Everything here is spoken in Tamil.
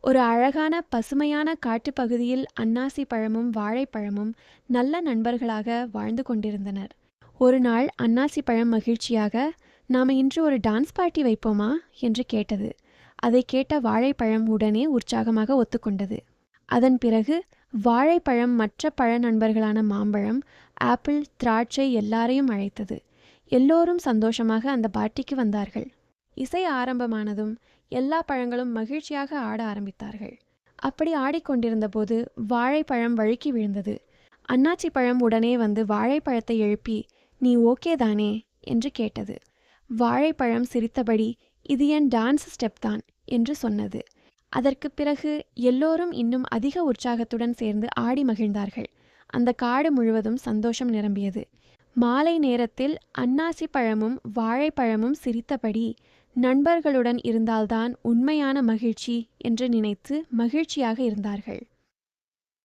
ஒரு அழகான பசுமையான காட்டுப்பகுதியில் அன்னாசி பழமும் வாழைப்பழமும் நல்ல நண்பர்களாக வாழ்ந்து கொண்டிருந்தனர். ஒரு நாள் அன்னாசி பழம் மகிழ்ச்சியாக, நாம இன்று ஒரு டான்ஸ் பார்ட்டி வைப்போமா என்று கேட்டது. அதை கேட்ட வாழைப்பழம் உடனே உற்சாகமாக ஒத்துக்கொண்டது. அதன் பிறகு வாழைப்பழம் மற்ற பழ நண்பர்களான மாம்பழம், ஆப்பிள், திராட்சை எல்லாரையும் அழைத்தது. எல்லோரும் சந்தோஷமாக அந்த பார்ட்டிக்கு வந்தார்கள். இசை ஆரம்பமானதும் எல்லா பழங்களும் மகிழ்ச்சியாக ஆட ஆரம்பித்தார்கள். அப்படி ஆடிக்கொண்டிருந்த போது வாழைப்பழம் வழுக்கி விழுந்தது. அன்னாச்சி பழம் உடனே வந்து வாழைப்பழத்தை எழுப்பி, நீ ஓகே தானே என்று கேட்டது. வாழைப்பழம் சிரித்தபடி, இது என் டான்ஸ் ஸ்டெப் தான் என்று சொன்னது. அதற்கு பிறகு எல்லோரும் இன்னும் அதிக உற்சாகத்துடன் சேர்ந்து ஆடி மகிழ்ந்தார்கள். அந்த காடு முழுவதும் சந்தோஷம் நிரம்பியது. மாலை நேரத்தில் அன்னாசி பழமும் வாழைப்பழமும் சிரித்தபடி, நண்பர்களுடன் இருந்தால்தான் உண்மையான மகிழ்ச்சி என்று நினைத்து மகிழ்ச்சியாக இருந்தார்கள்.